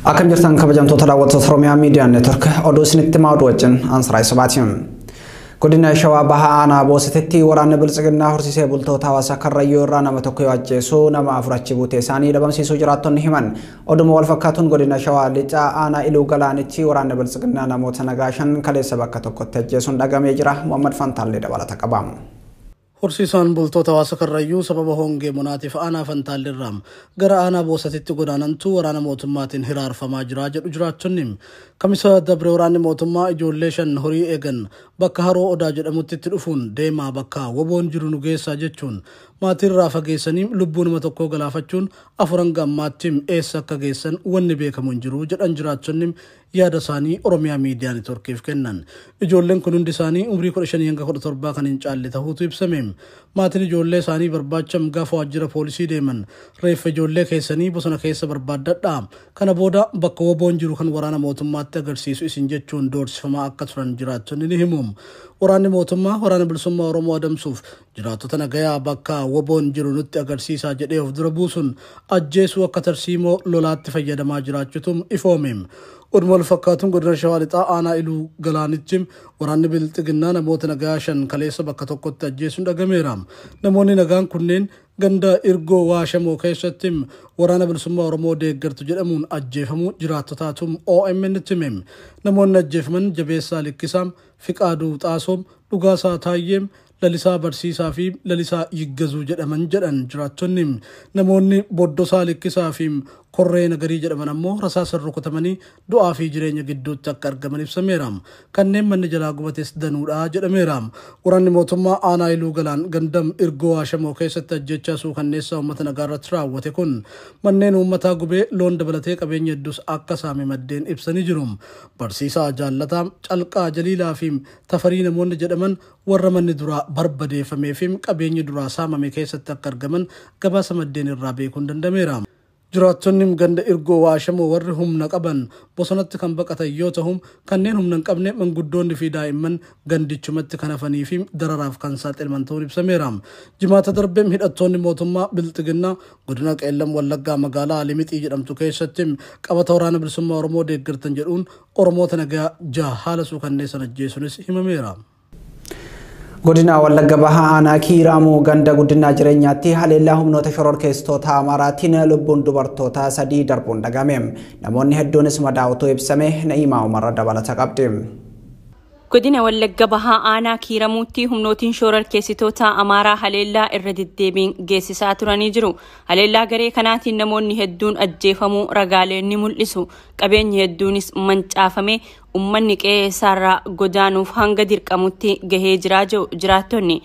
Akan jirtan kabajamtoota daawwattoota Oromiyaa Miidiyaa Neetwork oduu isinitti himaa wajjin Ansaraay Sabaatiin. Godina Shawaa Bahaa Aanaa Boosatetti waraanni Biltsiginnaa horsiisee bultoota Hawaasaa Karrayyuu irraa nama tokko yoo ajjeesu nama afur achi buutee isaanii dhabamsiisuu jiraattonni himan. Oduma wal fakkaatuun godina Shawaa Lixaa Aanaa Iluu Galaanitti waraanni Biltsiginnaa namoota nagaa 5 kaleessa bakka tokkotti ajjeesuun dhagamee jira. Muhammad Fantaallee dabalata qaba. Horsiisaan bultoota Hawaasaa Karrayyuu sababa hongee munaatiif aanaa Fantaalleerraa gara aanaa Boosatetti godaanantu waraana mootummaatiin hiraarfamaa jira jedhu jiraattonni. Kamisa dabre waraanni mootummaa ijoollee 5 horii eegan bakka haroo Odaa jedhamutti itti dhufuun deemaa bakka woboon jiru nu geessaa jechuun maatii irraa fageessanii lubbuu nama tokkoo galaafachuun afuran gammaatti eessa akka geessan wanni beekamu hin jiru jedhan jiraattonni yaada isaanii Oromiyaa Miidiyaa Neetworkiif kennan. Ijoolleen kun hundi isaanii umrii 15 hanga 17 kan hin caalle ta'uutu ibsame. Maatiin ijoollee isaanii barbaacham gaafa waajjira poolisii deeman reeffa ijoollee keessanii bosona keessa barbaaddadhaa. Kana booda bakka woboon jiru kan waraana mootummaatti agarsiisu isin jechuun doorsifamaa akka turan jiraattonni ni himu. Waraanni mootummaa waraana bilisummaa Oromoo adamsuuf jiraattota nagayaa bakka woboon jiru nutti agarsiisaa jedhee of dura buusuun ajjeesuu akka tarsiimoo lolaatti fayyadamaa jiraachuutum ifoome. Oduma wal fakkaatuun godina Shawaa Lixaa Aanaa Iluu Galaanitti waraanni Biltsiginnaa namoota nagaa 5 kaleessa bakka tokkotti ajjeesuun dhagameera. Namoonni nagaan kunneen ganda Irgoo Waashamoo keessatti waraana bilisummaa Oromoo deeggartu jedhamuun ajjeefamuu jiraattotaatum OMN hime. Namoonni ajjeefaman Jabeessaa Likkisaa, Fiqaaduu Xaasoom, Dhugaasaa Taayyeem, Lalisaa Barsiisaa fi Lalisaa Yiggazuu jedhaman jedhan jiraattonni. Namoonni Boddosaa Likkisaa fi Korree Nagarii jedhaman ammoo rasaasaan rukutamanii du'aa fi jireenya gidduutti akka argaman ibsameera. Kanneen manni jalaa gubates danuudha jedhameera. Waraanni mootummaa Aanaa Iluu Galaan gandam Irgoo Waashamoo keessatti ajjechaa suukanneessaa uummata nagaa irratti raawwate kun manneen uummataa gubee loon dabalatee qabeenya hedduus akka saame maddeen ibsanii jiru. Barsiisaa Jaallataa, Calqaa Jaliilaa fi Tafarii namoonni jedhaman warra manni duraa barbadeeffamee fi qabeenyi duraa saamame keessatti akka argaman gabaasa maddeen irraa beekuun dandameera. Jiraattonni ganda Irgoo Waashamoo warri humna qaban bosonatti kan baqatan yoo ta'u kanneen humna hin qabne manguddoonni fi daa'imman gandichumatti kan hafanii fi dararaaf kan saaxilaman ta'uun ibsameera. Jimaata darbee hidhattoonni mootummaa Biltsiginnaa godina Qeellam Wallaggaa magaalaa Alimixii jedhamtu keessatti qabata waraana bilisummaa Oromoo deeggartan jedhuun Oromoota nagaa 6 haala suukanneessan ajjeesuunis himameera. Godina Wallagga Bahaa Aanaa Kiiraamuu ganda guddinaa jireenyaatti haleellaa humnoota shororkeessitoota Amaaraatiin lubbuun dubartoota 3 darbuun dhagame. Namoonni hedduunis madaa'utu ibsame. Na'imaa Umarra dabalata qabdi. Godina Wallagga Bahaa Aanaa Kiiramuutti humnootiin shororkeessitoota Amaaraa haleellaa irra deddeebiin geessisaa turanii jiru. Haleellaa garee kanaatiin namoonni hedduun ajjeefamuu ragaaleen ni mul'isu. Qabeenyi hedduunis mancaafame. Ummanni qe'ee isaarraa godaanuuf hanga dirqamutti gahee jiraa jiraattonni.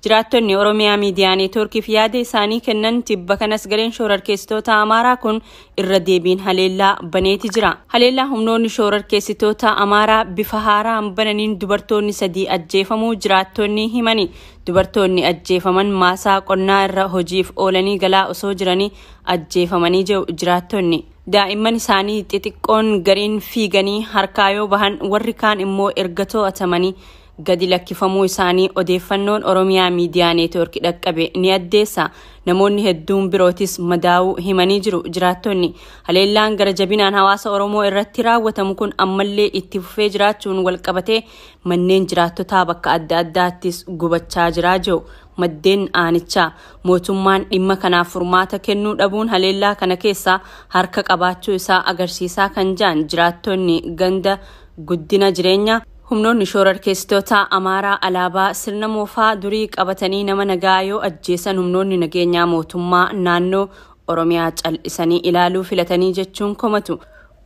Jiraattonni Oromiyaa Miidiyaa Neetworkiif yaada isaanii kennan tibba kanas gareen shororkeessitoota Amaaraa kun irra deebiin haleellaa baneeti jira. Haleellaa humnoonni shororkeessitoota Amaaraa bifa haaraan bananiin dubartoonni 3 ajjeefamuu jiraattonni himani. Dubartoonni ajjeefaman maasaa qonnaa irra hojiif oolanii galaa osoo jiranii ajjeefamanii jiraattonni. Daa'imman isaanii xixiqqoon gariin fiiganii harkaa yoo bahan warri kaan immoo erga to'atamanii gadi lakkifamuu isaanii odeeffannoon Oromiyaa Miidiyaa Neetwork dhaqqabe ni addeessa. Namoonni hedduun birootis madaa'uu himanii jiru jiraattonni. Haleellaan gara jabinaan hawaasa Oromoo irratti raawwatamu kun ammallee itti fufee jiraachuun walqabatee manneen jiraattotaa bakka adda addaattis gubachaa jiraa jiru. Maddeen aanichaa mootummaan dhimma kanaaf furmaata kennuu dhabuun haleellaa kana keessa harka qabaachuu isaa agarsiisaa kan jiran jiraattonni ganda guddina jireenyaa. Humnoonni shororkeessitoota Amaaraa alaabaa sirna moofaa durii qabatanii nama nagaa yoo ajjeesan humnoonni nageenyaa mootummaa naannoo Oromiyaa cal'isanii ilaaluu filatanii jechuun komatu.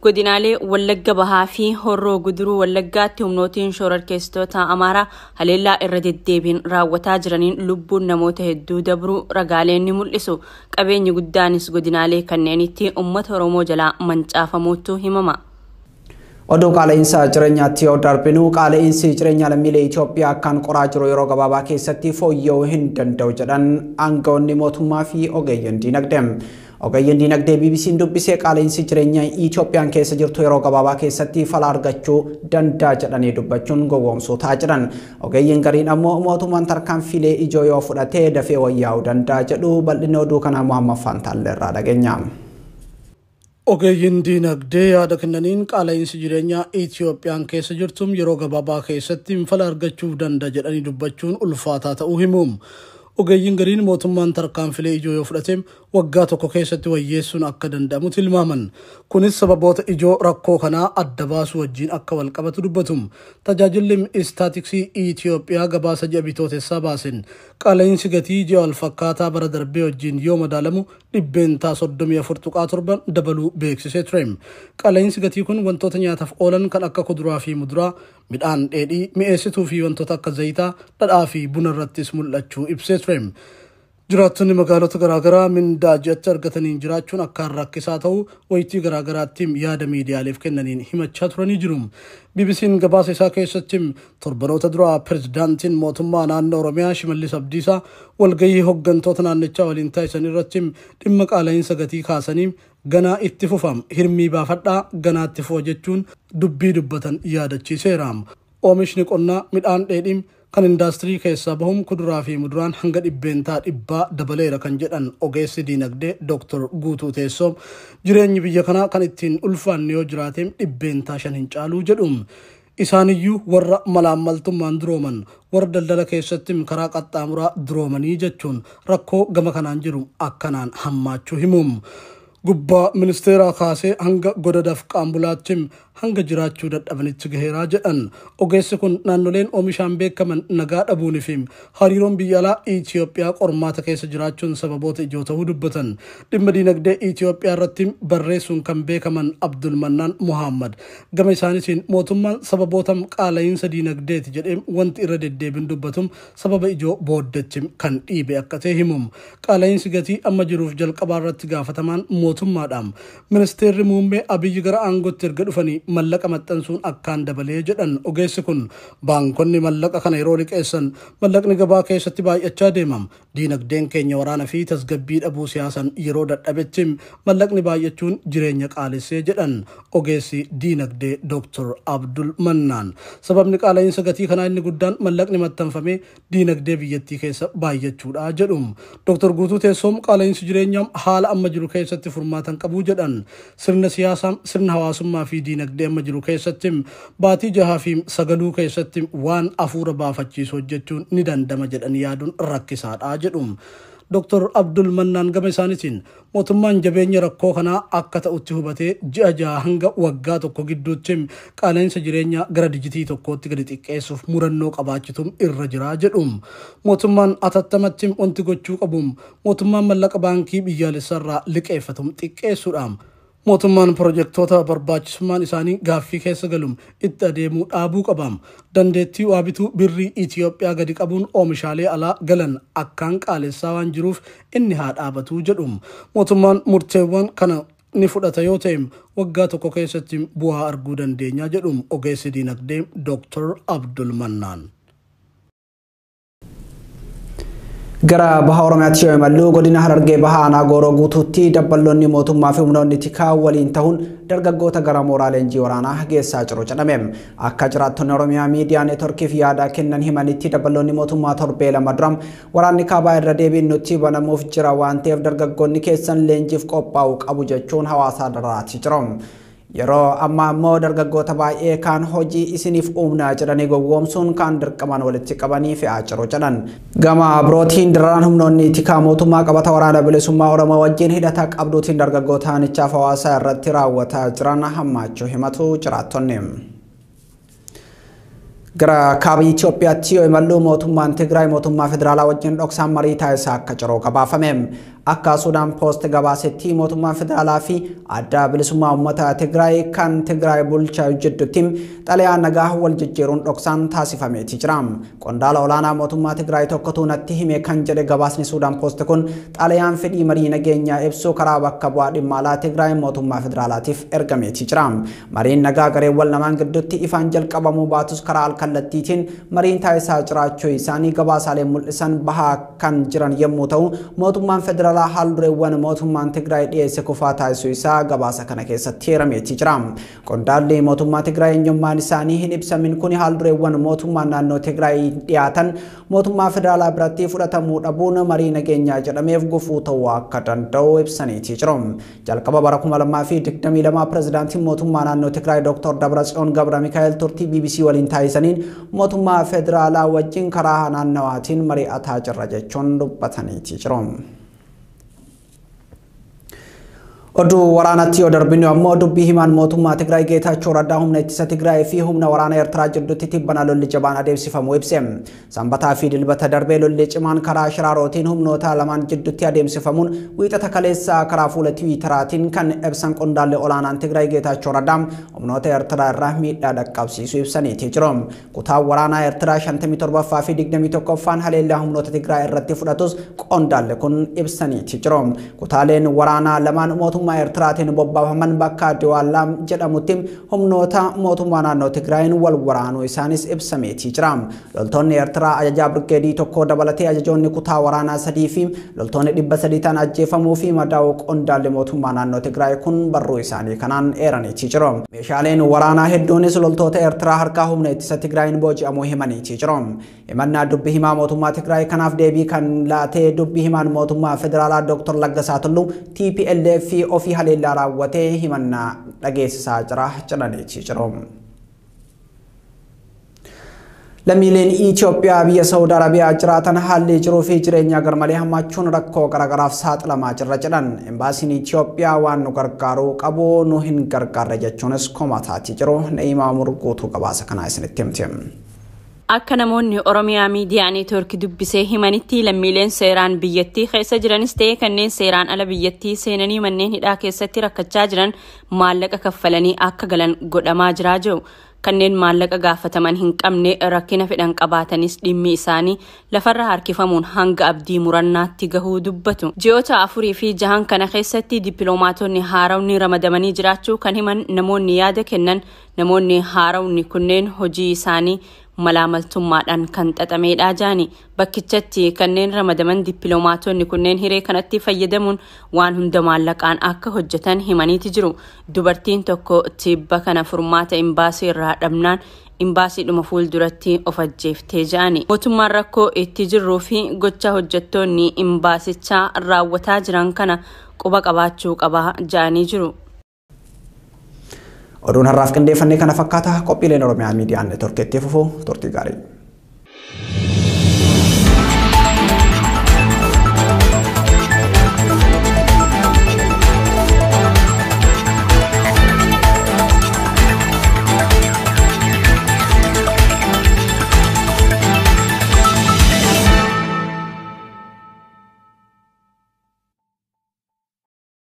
Godinaalee Wallagga Bahaa fi Horroo Guduruu Wallaggaatti humnootiin shororkeessitoota Amaaraa haleellaa irra deddeebiin raawwataa jiraniin lubbuun namoota hedduu dabruu ragaaleen ni mul'isu. Qabeenyi guddaanis godinaalee kanneenitti uummata Oromoo jalaa mancaafamuutu himama. Oduu qaala'insa jireenyaatti yoo darbinu qaala'insi jireenya lammiilee Itoophiyaa akkaan qoraa jiru yeroo gabaabaa keessatti fooyya'uu hin danda'u jedhan aangawoonni mootummaa fi ogeeyyiin diinagdee. Ogeeyyiin diinagdee BBC'n dubbisee qaala'insi jireenya Itoophiyaan keessa jirtu yeroo gabaabaa keessatti fala argachuu danda'a jedhanii dubbachuun gowwoomsuu ta'aa jiran. Ogeeyyiin gariin ammoo mootummaan tarkaanfilee ijoo yoo fudhatee dafee wayyaa'uu danda'a jedhu bal'inni oduu kanaa Muhammad Fantaallee irraa dhageenya. Ogeeyyiin diinagdee yaada kennaniin qaala'insi jireenyaa Itoophiyaan keessa jirtum yeroo gabaabaa keessatti fala argachuu danda'a jedhanii dubbachuun ulfaataa ta'uu himu. Ogeeyyiin gariin mootummaan tarkaanfilee ijoo yoo fudhate waggaa tokko keessatti wayyeessuun akka danda'amu tilmaaman. Kunis sababoota ijoo rakkoo kanaa adda baasuu wajjin akka wal qabatu dubbatu. Tajaajilli istaatiksii Itoophiyaa gabaasa ji'a bitootessaa baasen qaala'insi gatii ji'a wal fakkaataa bara darbee wajjin yoo madaalamu dhibbeentaa 34.7 dabaluu beeksisee ture. Qaala'insi gatii kun wantoota nyaataaf oolan kan akka kuduraa fi muduraa, midhaan dheedhii, mi'eessituu fi wantoota akka zayitaa, dhadhaa fi buna irrattis mul'achuu ibsee ture. Jiraattonni magaalota garaagaraa mindaa ji'atti argataniin jiraachuun akkaan rakkisaa ta'uu wayitii garaagaraatti yaada miidiyaaleef kennaniin himachaa turanii jiru. BBC'n gabaasa isaa keessatti torbanoota duraa pirezidaantiin mootummaa naannoo Oromiyaa Shimallis Abdiisaa walgahii hooggantoota naannichaa waliin taasisan irratti dhimma qaala'insa gatii kaasanii ganaa itti fufam hirmii baafadhaa ganaa itti fufa jechuun dubbii dubbatan yaadachiiseera. Oomishni qonnaa midhaan dheedhii kan indaastirii keessaa bahum kuduraa fi muduraan hanga dhibbeentaa 100 dabaleera kan jedhan ogeessi diinagdee Dr. Guutuu Teessoo jireenyi biyya kanaa kan ittiin ulfaanne yoo jiraate dhibbeentaa 5 hin caaluu jedhu. Isaaniyyuu warra malaammaltummaan durooman warra daldala keessatti karaa qaxxaamuraa duroomanii jechuun rakkoo gama kanaan jiru akkanaan hammaachuu himu. Gubbaa ministeeraa kaasee hanga godadaaf qaambulaatti hanga jiraachuu dadhabanitti gaheeraa jedhan. Ogeessi kun naannoleen oomishaan beekaman nagaa dhabuunii fi hariiroon biyya alaa Itoophiyaa qormaata keessa jiraachuun sababoota ijoo ta'uu dubbatan. Dhimma diinagdee Itoophiyaa irratti barreessuun kan beekaman Abdul Mannaan Muhammad gama isaaniitiin mootummaan sababoota qaala'insa diinagdeeti jedhee wanti irra deddeebiin dubbatu sababa ijoo booddechi kan dhiibe akka ta'e himu. Qaala'insi gatii amma jiruuf jalqabaa irratti gaafatamaan mootummaadhaan ministeerri muummee Abiyyi gara aangootti erga dhufanii mallaqa maxxansuun akkaan dabalee jedhan. Ogeessi kun baankonni mallaqa kana yeroo liqeessan mallaqni gabaa keessatti baay'achaa deemam. Diinagdeen keenya waraana fi tasgabbii dhabuu siyaasan yeroo dadhabetti mallaqni baay'achuun jireenya qaalessee jedhan ogeessi diinagdee Dr. Abdul Mannaan. Sababni qaala'insa gatii kanaa inni guddaan mallaqni maxxanfamee diinagdee biyyattii keessa baay'achuudha jedhu. Dr. Guutuu Teessoom qaala'insi jireenyaa haala amma jiru keessatti furmaatan qabu jedhan. Sirna siyaasaa, sirna hawaasummaa fi diinagdee amma jiru keessatti baatii 6 fi 9 keessatti waan afuura baafachiisu hojjechuun ni dandama jedhanii yaaduun rakkisaadha jedhu. Dr. Abdul Mannaan gama isaaniitiin mootummaan jabeenya rakkoo kanaa akka ta'utti hubatee ji'a 6 hanga waggaa tokko gidduutti qaala'insa jireenyaa gara dijitii tokkootti gadi xiqqeessuuf murannoo qabaachituun irra jira jedhu. Mootummaan atattamatti wanti gochuu qabu mootummaan mallaqa baankii biyyaalessaarraa liqeeffatu xiqqeessuudha. Mootummaan pirojektoota barbaachisummaan isaanii gaaffii keessa galuun itti adeemuu dhaabuu qaba. Dandeettii waa bituu birrii Itoophiyaa gadi qabuun oomishaalee alaa galan akkaan qaalessaa waan jiruuf inni haa dhaabatu jedhu. Mootummaan murteewwan kana ni fudhata yoo ta'e waggaa tokko keessatti bu'aa arguu dandeenya jedhu ogeessi diinagdee Dr. Abdul Mannaan. Gara baha Oromiyaatti yoo imallu godina Harargee baha aanaa Gooroo guutuutti dabballoonni mootummaa fi humnoonni tikaa waliin ta'uun dargaggoota gara mooraa leenjii waraanaa geessaa jiru jedhame. Akka jiraattonni Oromiyaa miidiyaa neetworkiif yaada kennan himanitti dabballoonni mootummaa torbee 2 dura waraanni kaabaa irra deebiin nutti banamuuf jira waan ta'eef dargaggoonni keessan leenjiif qophaa'uu qabu jechuun hawaasa daraaraatii jiru. Yeroo amma ammoo dargaggoota baay'ee kaan hojii isiniif uumna jedhanii gowwoomsuun kaan dirqamaan walitti qabanii fe'aa jiru jedhan. Gama birootiin dararaan humnoonni tikaa mootummaa qabata waraana bilisummaa Oromoo wajjin hidhata qabduutiin dargaggoota aanichaaf hawaasa irratti raawwataa jiran hammaachuu himatu jiraattonni. Gara kaaba Itoophiyaatti yoo imallu mootummaan Tigraay mootummaa federaalaa wajjin dhoksaan marii taasisaa akka jiru gabaafame. Akka Suudaan Poost gabaasetti mootummaan federaalaa fi adda bilisummaa uummata Tigraay kan Tigraay bulchaa jidduutti xalayaan nagaa wal jijjiiruun dhoksaan taasifameeti jira. Qondaala olaanaa mootummaa Tigraay tokkotu natti hime kan jedhe gabaasni Suudaan Poost kun xalayaan fedhii marii nageenyaa ibsu karaa bakka bu'aa dhimma alaa Tigraay mootummaa federaalaatiif ergameeti jira. Mariin nagaa gareewwan lamaan gidduutti ifaan jalqabamuu baatus karaa alkallattiitiin mariin taasisaa jiraachuu isaanii gabaasaaleen mul'isan bahaa kan jiran yommuu ta'u mootummaan federaalaa federaalaa haaldureewwan mootummaan Tigraay dhiyeesse kufaa taasisuu isaa gabaasa kana keessatti hirameetii jira. Qondaalli mootummaa Tigraay eenyummaan isaanii hin ibsamin kun haaldureewwan mootummaan naannoo Tigraay dhiyaatan mootummaa federaalaa biratti fudhatamuu dhabuun marii nageenyaa jedhameef gufuu ta'uu akka danda'u ibsaniitii jiru. Jalqaba bara 2022 pirezidaantiin mootummaa naannoo Tigraay Dr. Dabratsiyoon Gabra Mikaa'el turtii BBC waliin taasisaniin mootummaa federaalaa wajjin karaa naannawaatiin mari'ataa jirra jechuun dubbataniitii jiru. Oduu waraanatti yoo darbinu ammoo dubbii himaan mootummaa Tigraay Geetaachoo Raddaa humna ittisa Tigraay fi humna waraana Eertiraa jidduutti tibbana lolli jabaan adeemsifamu ibse. Sanbataa fi dilbata darbee lolli cimaan karaa Shiraarootiin humnoota lamaan jidduutti adeemsifamuun wiixata kaleessaa karaa fuula Tiwiitaraatiin kan ibsan qondaalli olaanaan Tigraay Geetaachoo Raddaa humnoota Eertiraa irraa miidhaa dhaqqabsiisuu ibsaniitii jiru. Kutaan waraanaa Eertiraa 57ffaa fi 21ffaan haleellaa humnoota Tigraay irratti fudhatus qondaalli kun ibsaniitii jiru. Kutaaleen waraanaa lamaan mootummaa Eertiraatiin bobbaafaman bakka Diwaallaam jedhamutti humnoota mootummaa naannoo Tigraayin wal waraanuu isaanis ibsameetii jira. Loltoonni Eertiraa ajajaa birgeedii tokko dabalatee ajajoonni kutaa waraanaa 3 fi loltoonni 300 ta'an ajjeefamuu fi madaa'uu qondaalli mootummaa naannoo Tigraay kun barruu isaanii kanaan eeraniitii jiru. Meeshaaleen waraanaa hedduunis loltoota Eertiraa harkaa humna ittisa Tigraayin booji'amuu himaniitii jiru. Himannaa dubbii himaa mootummaa Tigraay kanaaf deebii kan laatee dubbii himaan mootummaa federaalaa Dr. Laggasaa Tulluu TPLF ofii haleellaa raawwatee himannaa dhageessisaa jira jedhaniitii jiru. Lammiileen Itoophiyaa biyya Saawud Arabiyaa jiraatan haalli jiruu fi jireenya garmalee hammaachuun rakkoo garaagaraaf saaxilamaa jirra jedhan. Embaasiin Itoophiyaa waan nu gargaaruu qabu nu hin gargaarre jechuunis komataatii jiru. Na'imaa Murguutuu gabaasa kanaa isinitti himti. Akka namoonni Oromiyaa miidiyaa neetwoorkii dubbisee himanitti lammiileen seeraan biyyattii keessa jiranis ta'ee kanneen seeraan ala biyyattii seenanii manneen hidhaa keessatti rakkachaa jiran maallaqa kaffalanii akka galan godhamaa jiraa jiru. Kanneen maallaqa gaafataman hin qabne rakkina fedhan qabaatanis dhimmi isaanii lafarra harkifamuun hanga abdii murannaatti gahuu dubbatu. Ji'oota 4 fi 6 kana keessatti dippiloomaatonni haarawni ramadamanii jiraachuu kan himan namoonni yaada kennan namoonni haarawni kunneen hojii isaanii malaamaltummaadhaan kan xaxameedha jaani. Bakkichatti kanneen ramadaman dippiloomaatonni kunneen hiree kanatti fayyadamuun waan hunda maallaqaan akka hojjetan himaniiti jiru. Dubartiin tokko tibba kana furmaata imbaasii irraa dhabnaan imbaasiidhuma fuulduratti of ajjeeftee jaani. Mootummaan rakkoo itti jirruu fi gocha hojjettoonni imbaasichaa raawwataa jiran kana quba qabaachuu qaba jaanii jiru. Oduun har'aaf qindeeffannee kana fakkaata. Qophiileen Oromiyaa miidiyaa neetwoorkii itti fufuu turtii gaarii.